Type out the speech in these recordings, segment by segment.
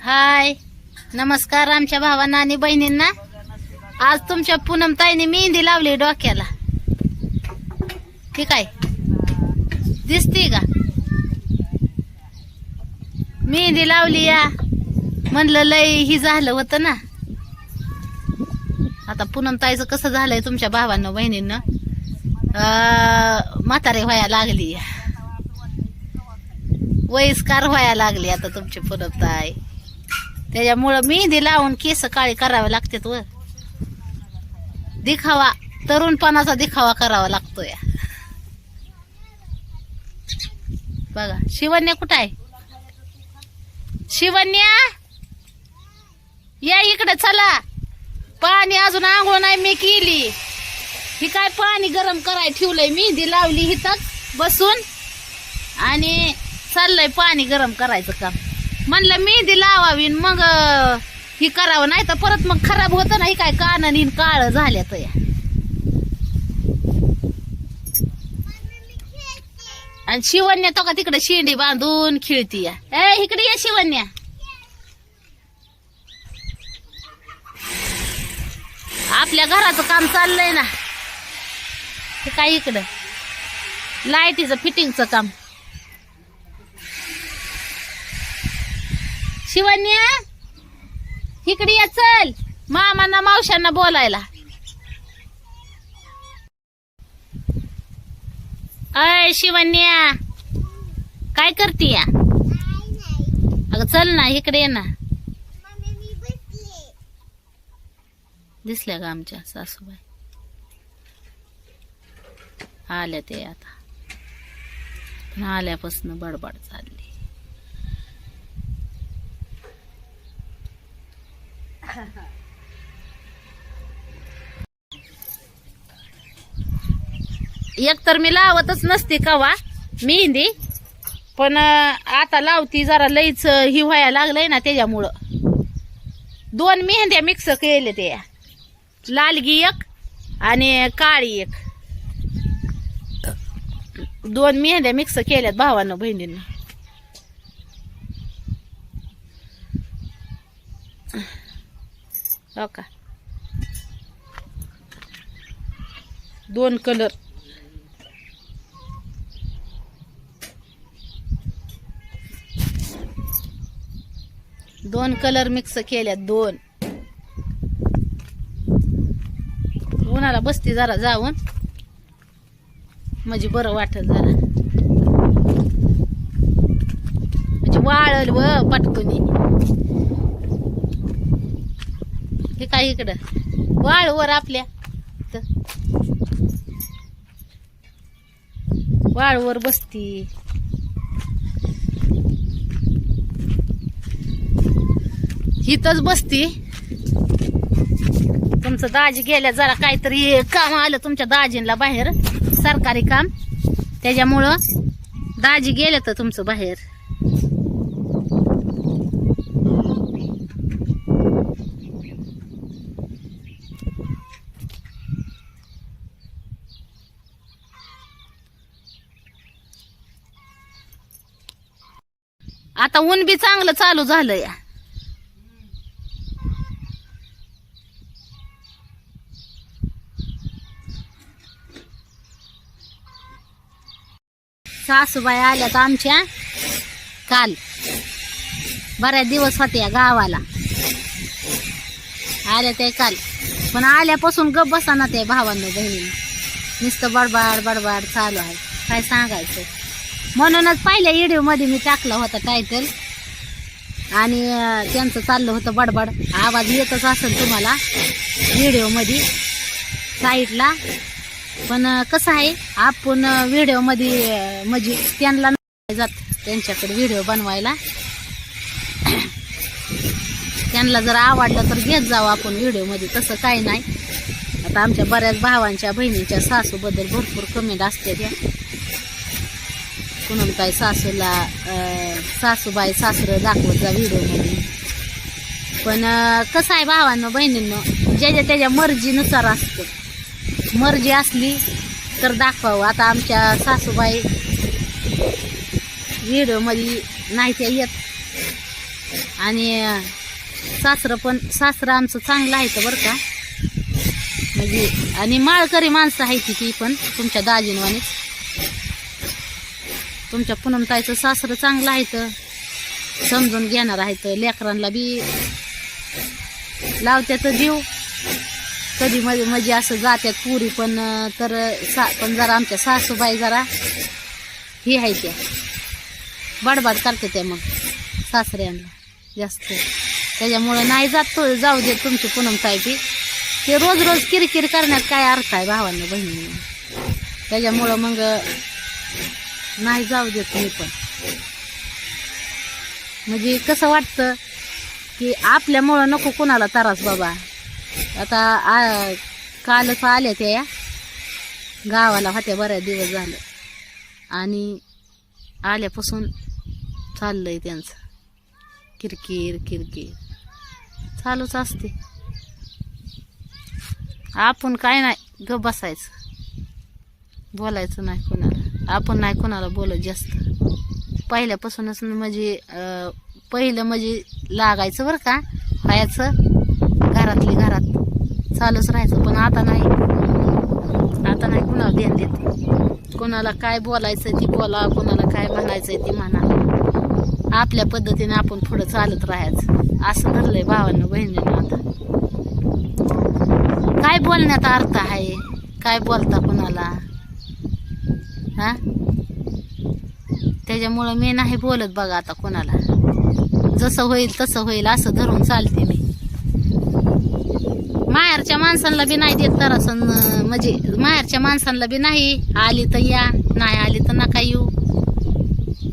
हाय नमस्कार आमच्या भावांना आणि बहिणींना। आज तुमच्या पूनम ताईने मेहंदी लावली डोक्याला, ठीक आहे दिसती का? मेहंदी लावली या म्हणलं लय ही झालं होतं ना। आता पूनम ताईचं कसं झालंय तुमच्या भावांना बहिणींना, म्हातारे व्हायला लागली, वयस्कार व्हायला लागली आता तुमची पूनम ताई। त्याच्यामुळं मेहंदी लावून केस काळे करावे लागतात व दिखावा, तरुणपणाचा दिखावा करावा लागतोय। बघा शिवन्या कुठं आहे? शिवन्या या इकडे चला, पाणी अजून आंघोळ नाही मी केली। ही काय पाणी गरम कराय ठेवलंय, मेहंदी लावली हिथंच बसून आणि चाललंय पाणी गरम करायचं काम। म्हणलं मेहंदी लावावी मग ही करावं, नाही तर परत मग खराब होतं ना। ही काय कान काळ झाल्या तर आणि शिवन्या तो का तिकडे शेंडी बांधून खेळती या। ए इकडे या शिवन्या, आपल्या घराचं काम चाललंय ना। हे काय इकडं लाईटीचं फिटिंगचं काम। शिवन्या इकडे या, चल मामांना मावशांना बोलायला। अय शिवन्या काय करती या? अगं चल ना इकडे ये ना। दिसल्या का आमच्या सासूबाई? आल्या ते आता, आल्यापासून बडबड चालली। एक तर मी लावतच नसते कवा मेहंदी, पण आता लावती जरा लईच ही व्हायला लागलंय ना। त्याच्यामुळं दोन मेहंद्या मिक्स केले, ते लालगी एक आणि काळी एक, दोन मेहंद्या मिक्स केल्यात भावांना बहिणींना। हो का, दोन कलर, दोन कलर मिक्स केल्यात दोन। उन्हाला बसती जरा जाऊन म्हणजे बरं वाटत जरा, म्हणजे वाळल व पटकनी। हे काय इकडं वाळवर आपल्या वाळवर बसती। हिथंच बसती। तुमचं दाजी गेल्या जरा काहीतरी काम आलं तुमच्या दाजींना बाहेर, सरकारी काम, त्याच्यामुळं दाजी गेलं तर तुमचं बाहेर। आता ऊन बी चांगलं चालू झालं या। सासूबाई आल्यात आमच्या काल, बऱ्याच दिवस होत्या गावाला, आल्या ते काल, पण आल्यापासून गप बसाना ते भावांना बहिणींना, नुसतं बडबड बडबड चालू आहे, काय सांगायचं। म्हणूनच पहिल्या व्हिडिओ मध्ये मी टाकला होता टायटल, आणि त्यांचं चाललं होतं बडबड, आवाज येतच असेल तुम्हाला व्हिडिओ मध्ये साईडला। पण कसं आहे, आपण व्हिडिओ मध्ये म्हणजे त्यांना नाही जात त्यांच्याकडे व्हिडिओ बनवायला, त्यांना जर आवडलं तर घेत जाऊ आपण व्हिडिओ मध्ये, तसं काही नाही। आता आमच्या बऱ्याच भावांच्या बहिणींच्या सासूबद्दल भरपूर कमेंट असते त्या, पूनम ताई सासूला सासूबाई सासरं दाखवत जा व्हिडिओ मध्ये। पण कसं आहे भावांनो बहिणींनो, ज्याच्या त्याच्या मर्जीनुसार असतं, मर्जी असली तर दाखवावं। आता आमच्या सासूबाई व्हिडिओ मध्ये नाही त्या येत, आणि सासरं आमचं चांगलं आहे बरं का, म्हणजे आणि माळकरी माणसं आहे ती पण तुमच्या दाजीनवानीच. तुमच्या पूनमताईचं सासरं चांगलं आहे, समजून घेणार आहे, लेकरांना बी लावत्यात जीव. कधी म्हणजे असं जात्यात पुरी पण पण जरा आमच्या सासूबाई जरा ही आहे, त्या बडबड करते त्या मग सासऱ्यांना जास्त. त्याच्यामुळं नाही जाऊ देत तुमची पूनमताई बी. ते रोज रोज किरकिर करण्यात काय अर्थ आहे भावांना बहिणींना. त्याच्यामुळं मग नाही जाऊ देत मी पण. म्हणजे कसं वाटतं की आपल्यामुळं नको कुणाला त्रास बाबा. आता कालच आल्या त्या गावाला होत्या, बऱ्याच दिवस झालं, आणि आल्यापासून चाललंय त्यांचं किरकिर किरकिर चालूच असते. आपण काय नाही, गप बसायचं, बोलायचं नाही कोणाला. आपण नाही कोणाला बोलत जास्त. पहिल्यापासूनच म्हणजे पहिलं म्हणजे लागायचं बरं का, व्हायचं घरातली घरात चालूच राहायचं. पण आता नाही कुणाला ध्यान देते. कोणाला काय बोलायचं ती बोला, कोणाला काय म्हणायचंय ती म्हणा. आपल्या पद्धतीने आपण पुढं चालत राहायचं, असं धरलंय भावांना बहिणींना. आता काय बोलण्यात अर्थ आहे, काय बोलता कोणाला हा. त्याच्यामुळं मी नाही बोलत बघा आता कोणाला. जसं होईल तसं होईल असं धरून चालते मी. माहेरच्या माणसांना बी नाही देत तर असं, म्हणजे माहेरच्या माणसांना बी नाही आली तर या, नाही आली तर नका येऊ.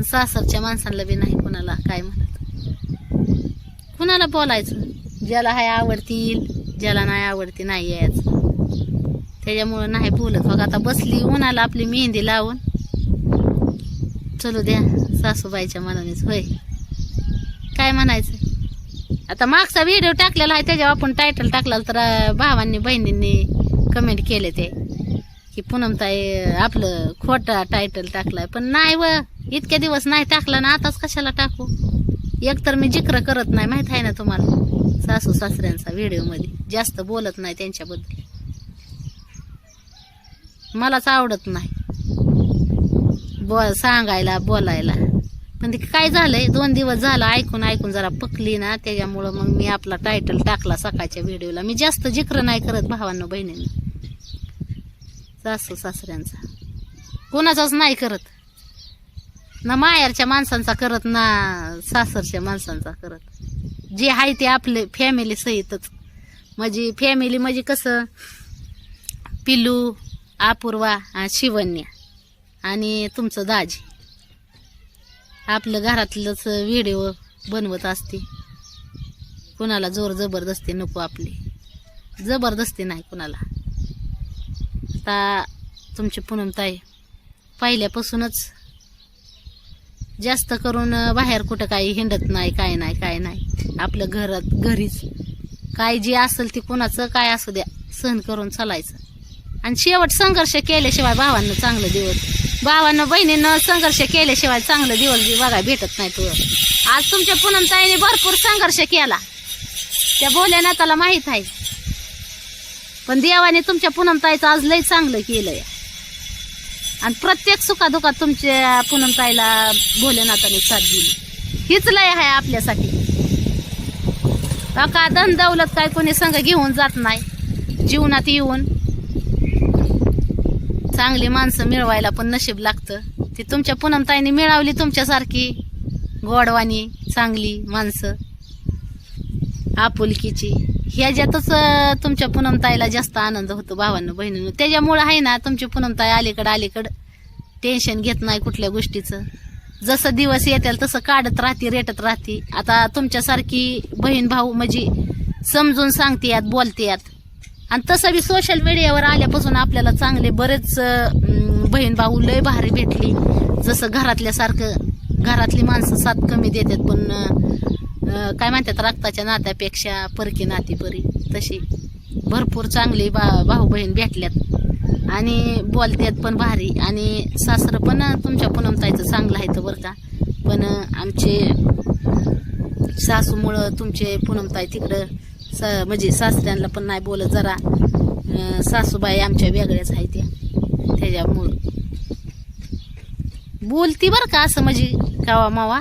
सासरच्या माणसांना बी नाही कुणाला काय म्हणत. कुणाला बोलायचं, ज्याला हाय आवडतील, ज्याला नाही आवडती नाही यायचं. त्याच्यामुळं नाही बोलत बघा. आता बसली उन्हाला आपली मेहंदी लावून, चलू द्या सासूबाईच्या मनानेच. होय काय म्हणायचं. आता मागचा व्हिडिओ टाकलेला आहे त्याच्यावर आपण टायटल टाकला तर भावांनी बहिणींनी कमेंट केले ते की पूनमताई आपलं खोटा टायटल टाकलाय. पण नाही व, इतक्या दिवस नाही टाकला ना, आताच कशाला टाकू. एकतर मी जिक्र करत नाही, माहित आहे ना तुम्हाला, सासू सासऱ्यांचा व्हिडिओ मध्ये जास्त बोलत नाही त्यांच्याबद्दल. मलाच आवडत नाही सांगायला बोलायला. पण ते काय झालंय, 2 दिवस झालं ऐकून जरा पकली ना, त्याच्यामुळं मग मी आपला टायटल टाकला सकाळच्या व्हिडिओला. मी जास्त जिक्र नाही करत भावांना बहिणींना, सासू सासऱ्यांचा कोणाचाच नाही करत ना, माहेरच्या माणसांचा करत ना सासरच्या माणसांचा करत. जे आहे ते आपले फॅमिली सहितच. म्हणजे फॅमिली म्हणजे कसं, पिल्लू, अपूर्वा, शिवन्या आणि तुमचं दाजी, आपलं घरातलंच व्हिडिओ बनवत असते. कुणाला जोर जबरदस्ती नको, आपली जबरदस्ती नाही कुणाला. आता तुमची पूनमताई पहिल्यापासूनच जास्त करून बाहेर कुठं काही हिंडत नाही, काय नाही. आपलं घरीच काय जे असेल ते कुणाचं काय असू द्या सहन करून चालायचं. आणि शेवट संघर्ष केल्याशिवाय भावांना चांगलं दिवस, भावांना बहिणीनं संघर्ष केल्याशिवाय चांगलं दिवस बघायला भेटत नाही. तो आज तुमच्या पूनमताईने भरपूर संघर्ष केला, त्या भोलेनाथाला माहित आहे. पण देवाने तुमच्या पूनमताईचं आज लय चांगलं केलंय. आणि प्रत्येक सुखादुखात तुमच्या पूनमताईला भोलेनाथाने साथ दिली. हीच लय आहे आपल्यासाठी. का धन दौलत काय कोणी संघ घेऊन जात नाही. जीवनात येऊन चांगली माणसं मिळवायला पण नशीब लागतं. ती तुमच्या पूनमताईने मिळवली, तुमच्यासारखी गोडवानी चांगली माणसं आपुलकीची. ह्याच्यातच तुमच्या पूनमताईला जास्त आनंद होतो भावांना बहिणींना. त्याच्यामुळे आहे ना तुमची पूनमताई अलीकडं टेन्शन घेत नाही कुठल्या गोष्टीचं. जसं दिवस येतील तसं काढत राहते, रेटत राहते. आता तुमच्यासारखी बहीण भाऊ म्हणजे समजून सांगते, बोलते. आणि तसं बी सोशल मीडियावर आल्यापासून आपल्याला चांगले बरेच बहीण भाऊ लय भारी भेटली. जसं घरातल्यासारखं, घरातली माणसं साथ कमी देतात, पण काय म्हणतात रक्ताच्या नात्यापेक्षा परकी नाती बरी, तशी भरपूर चांगली भाऊ बहीण भेटल्यात आणि बोलतात पण भारी. आणि सासरं पण तुमच्या पूनमताईचं चांगलं आहे बरं का. पण आमचे सासूमुळं तुमचे पूनमताई तिकडं म्हणजे सासऱ्यांना पण नाही बोलत जरा. सासूबाई आमच्या वेगळ्याच आहे त्याच्यामुळं बोलती बरं का असं म्हणजे कावा मावा,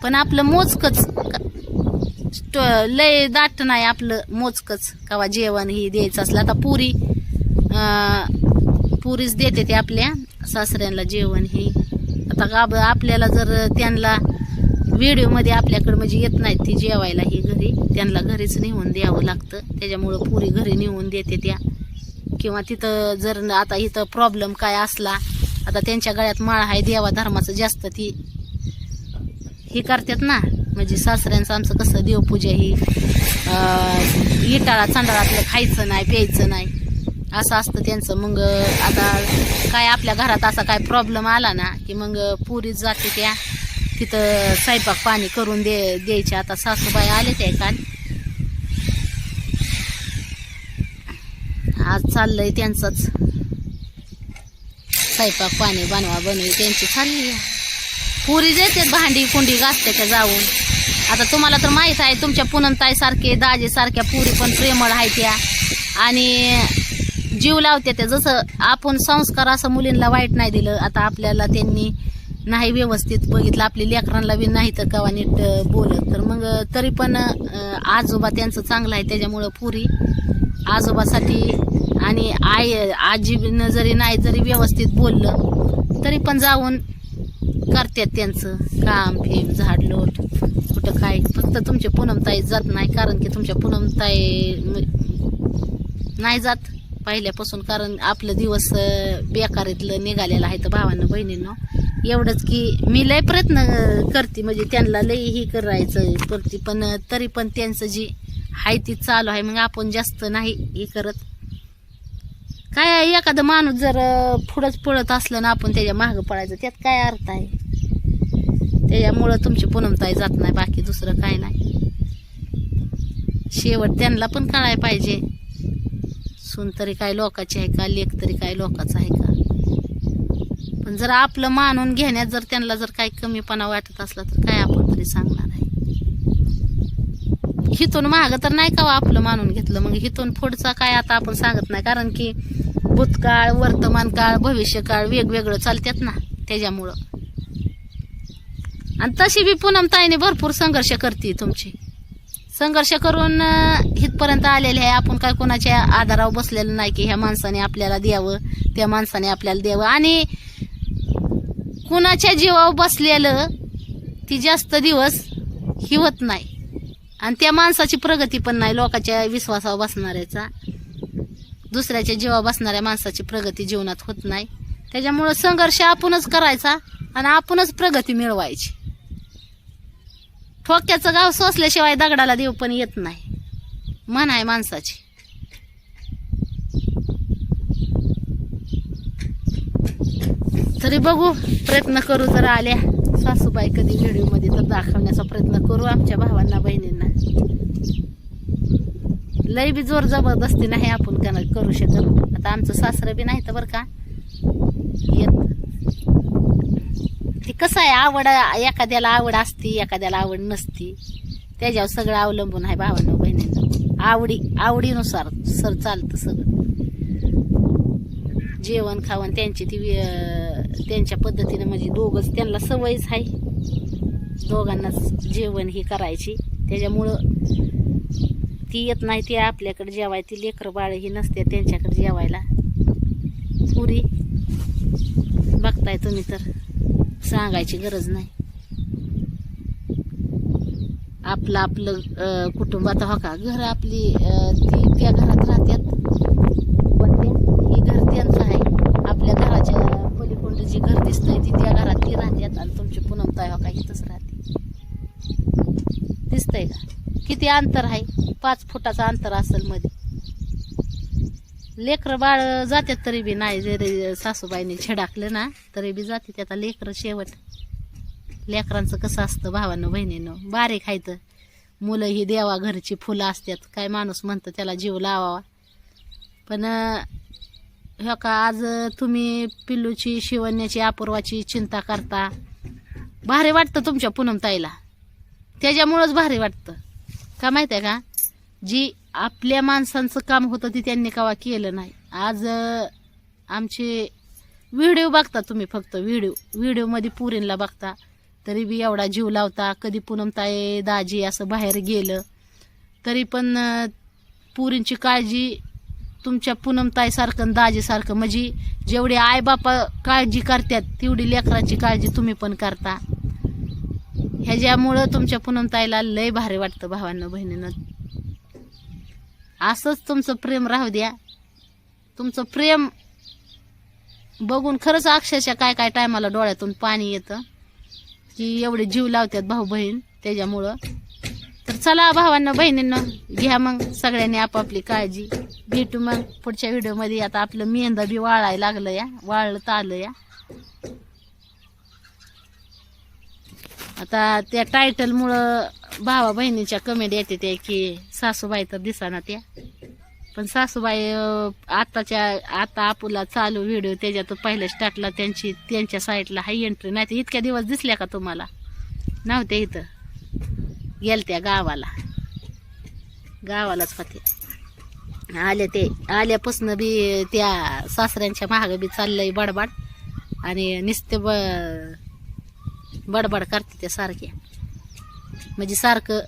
पण आपलं मोजकच लय दाट नाही, आपलं मोजकच कावा जेवण ही द्यायचं असलं. आता पुरीच देते ते आपल्या सासऱ्यांना जेवण ही. आता आपल्याला जर त्यांना व्हिडिओमध्ये आपल्याकडे म्हणजे येत नाहीत ती जेवायला ही घरी, त्यांना घरीच नेऊन द्यावं लागतं. त्याच्यामुळं पुरी घरी नेऊन देते त्या. किंवा तिथं जर आता इथं प्रॉब्लेम काय असला, आता त्यांच्या गळ्यात माळ आहे देवा धर्माचं जास्त ती हे करतात ना. म्हणजे सासऱ्यांचं आमचं कसं देवपूजा ही इटाळा चांडाळातलं खायचं नाही प्यायचं नाही असं असतं त्यांचं. मग आता काय आपल्या घरात असा काय प्रॉब्लेम आला ना की मग पुरीच जाते त्या तिथं स्वयंपाक पाणी करून द्यायचे. आता सासूबाई आले ते काल, आज चाललंय त्यांचंच स्वयंपाक पाणी बनवी त्यांची चालली. पुरी देते भांडी कुंडी घासते त्या जाऊन. आता तुम्हाला तर माहित आहे तुमच्या पूनमताई सारखे दाजे सारख्या पुरी पण प्रेमळ आहे त्या आणि जीव लावते त्या. जसं आपण संस्कार असं मुलींना वाईट नाही दिलं, आता आपल्याला त्यांनी नाही व्यवस्थित बघितलं, आपली लेकरांना बी नाही तर कवा नीट बोलत, तर मग तरी पण आजोबा त्यांचं चांगलं आहे. त्याच्यामुळं पुरी आजोबासाठी आणि आजीनं जरी व्यवस्थित बोललं तरी पण जाऊन करतात त्यांचं काम फेम झाडलोट कुठं काय. फक्त तुमच्या पूनमताई जात नाही, कारण की तुमच्या पूनमताई नाही जात पहिल्यापासून, कारण आपलं दिवस बेकारीतलं निघालेलं आहे. तर भावांना बहिणींनो एवढंच की मी लय प्रयत्न करते म्हणजे त्यांना लय ही करायचं करते, पण तरी पण त्यांचं जी आहे ती चालू आहे. मग आपण जास्त नाही हे करत. काय एखादं माणूस जर पुढंच पळत असलं ना आपण त्याच्या मागं पळायचं, त्यात काय अर्थ आहे. त्याच्यामुळं तुमची पूनमताई जात नाही, बाकी दुसरं काय नाही. शेवट त्यांना पण कळायला पाहिजे सून तरी काय लोकाची आहे का, लेक तरी काय लोकाचं आहे का. पण जर आपलं मानून घेण्यात जर त्यांना जर काही कमीपणा वाटत असला तर काय आपण तरी सांगणार आहे. हिथून मागं तर नाही का आपलं मानून घेतलं, मग हिथून पुढचा काय आता आपण सांगत नाही, कारण की भूतकाळ वर्तमान काळ भविष्यकाळ वेगवेगळं चालतात ना त्याच्यामुळं. आणि तशी बी पूनमताईने भरपूर संघर्ष करते, तुमची संघर्ष करून हितपर्यंत आलेले आहे. आपण काय कोणाच्या आधारावर बसलेलं नाही की ह्या माणसाने आपल्याला द्यावं त्या माणसाने आपल्याला द्यावं, आणि कुणाच्या जीवावर बसलेलं ती जास्त दिवस ही होत नाही, आणि त्या माणसाची प्रगती पण नाही. लोकांच्या विश्वासावर बसणाऱ्याचा, दुसऱ्याच्या जीवावर बसणाऱ्या माणसाची प्रगती जीवनात होत नाही. त्याच्यामुळं संघर्ष आपणच करायचा आणि आपणच प्रगती मिळवायची. ठोक्याचं गाव सोसल्याशिवाय दगडाला देव पण येत नाही म्हण आहे माणसाची. तरी बघू प्रयत्न करू, जर आल्या सासूबाई कधी व्हिडिओ मध्ये तर दाखवण्याचा प्रयत्न करू आमच्या भावांना बहिणींना. लय बी जोर जबरदस्ती नाही आपण करू शकत. आता आमचं सासरं बी नाही तर बरं का येत. ती कसं आहे, आवड एखाद्याला आवड असती एखाद्याला आवड नसती, त्याच्यावर सगळं अवलंबून आहे भावांना बहिणींना. आवडीनुसार सर चालतं सगळं. जेवण खावण त्यांची ती त्यांच्या पद्धतीनं, म्हणजे दोघंच त्यांना सवयच आहे दोघांनाच जेवण ही करायची. त्याच्यामुळं ती येत नाही ती आपल्याकडे जेवाय, ती लेकरं बाळ ही नसते त्यांच्याकडे जेवायला. पुरी बघताय तुम्ही तर सांगायची गरज नाही. आपलं कुटुंब आता हो का घर आपली ती त्या घरात राहतात, पण हे घर त्यांचं आहे. आपल्या घराच्या पलीकडं जी घर दिसतंय ती त्या घरात ती राहतात, आणि तुमची पूनमताई हो का इथंच राहते. दिसतंय का किती अंतर आहे, 5 फुटाचं अंतर असेल मध्ये. लेकरं बाळ जातात तरी बी नाही, जरी सासूबाईने छेडाकलं ना तरी बी जाते. आता लेकरं शेवट लेकरांचं कसं असतं भावांनो बहिणीनं, बारीक खायचं. मुलं ही देवा घरची फुलं असतात, काय माणूस म्हणतं त्याला जीव लावावा. पण हो का आज तुम्ही पिल्लूची शिवण्याची अपूर्वाची चिंता करता, भारी वाटतं तुमच्या पूनमताईला. त्याच्यामुळंच भारी वाटतं. का माहिती आहे का, जी आपल्या माणसांचं काम होतं ते त्यांनी कवा केलं नाही. आज आमचे व्हिडिओ बघता तुम्ही, फक्त व्हिडिओमध्ये पुरींला बघता तरी बी एवढा जीव लावता. कधी पूनमताई दाजी असं बाहेर गेलं तरी पण पुरींची काळजी तुमच्या पूनमताईसारखं दाजीसारखं, म्हणजे जेवढी आईबापा काळजी करतात तेवढी लेकराची काळजी तुम्ही पण करता. ह्याच्यामुळं तुमच्या पूनमताईला लय भारी वाटतं. भावांनो बहिणीनं, असंच तुमचं प्रेम राहू द्या. तुमचं प्रेम बघून खरंच अक्षरशः काय काय टायमाला डोळ्यातून पाणी येतं की एवढे जीव लावतात भाऊ बहीण त्याच्यामुळं. तर चला भावांना बहिणींना, घ्या मग सगळ्यांनी आपापली काळजी. भेटू मग पुढच्या व्हिडिओमध्ये. आता आपलं मेंदा बी वाळायला लागलं या, वाळलं तर आलं या. आता त्या टायटलमुळं भावा बहिणीच्या कमेंट येते ते की सासूबाई तर दिसाना त्या, पण सासूबाई आता आपुला चालू व्हिडिओ त्याच्यात पहिलेच टाकला. त्यांच्या साईडला हाय एंट्री. नाही तर इतक्या दिवस दिसल्या का तुम्हाला? नव्हत्या इथं, गेलत्या गावालाच होते. आल्यापासून बी त्या सासऱ्यांच्या महाग बी चाललंय बडबड, आणि नुसते बडबड करते त्या सारख्या. म्हणजे सारखं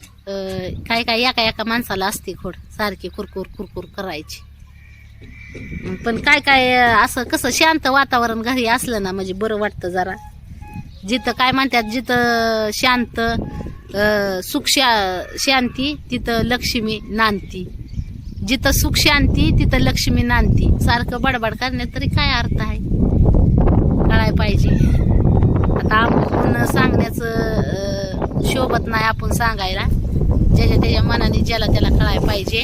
काय काय एका माणसाला असते खोड, सारखी कुरकुर करायची. पण काय काय असं कसं शांत वातावरण घरी असलं ना म्हणजे बरं वाटतं जरा. जिथं काय म्हणतात, जिथं शांत सुख शांती तिथं लक्ष्मी नांदती. जिथं सुख शांती तिथं लक्ष्मी नांदती. सारखं बडबड करण्यात तरी काय अर्थ आहे, कळायला पाहिजे. आता आपण सांगण्याचं शोभत नाही, आपण सांगायला ज्याच्या त्याच्या मनाने ज्याला त्याला कळायला पाहिजे.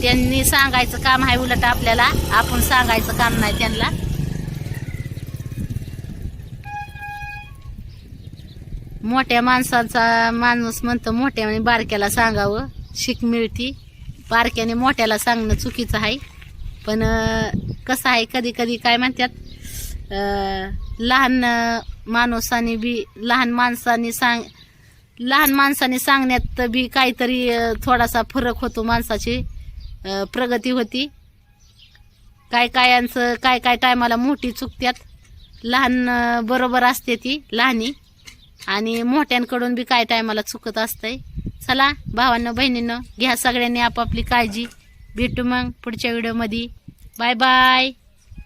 त्यांनी सांगायचं काम आहे उलट आपल्याला, आपण सांगायचं काम नाही त्यांना. मोठ्या माणसाचा माणूस म्हणतो मोठ्याने बारक्याला सांगावं शिक मिळती. बारक्याने मोठ्याला सांगणं चुकीचं आहे. पण कसं आहे, कधी कधी काय म्हणतात, लहान माणसाने सांगण्यात बी काहीतरी थोडासा फरक होतो. माणसाची प्रगती होती. काय काय टायमाला मोठी चुकत्यात, लहान बरोबर असते ती लहानी, आणि मोठ्यांकडून बी काय टायमाला चुकत असतंय. चला भावांनो बहिणींनो, घ्या सगळ्यांनी आपापली काळजी. भेटू मग पुढच्या व्हिडिओमध्ये. Bye bye.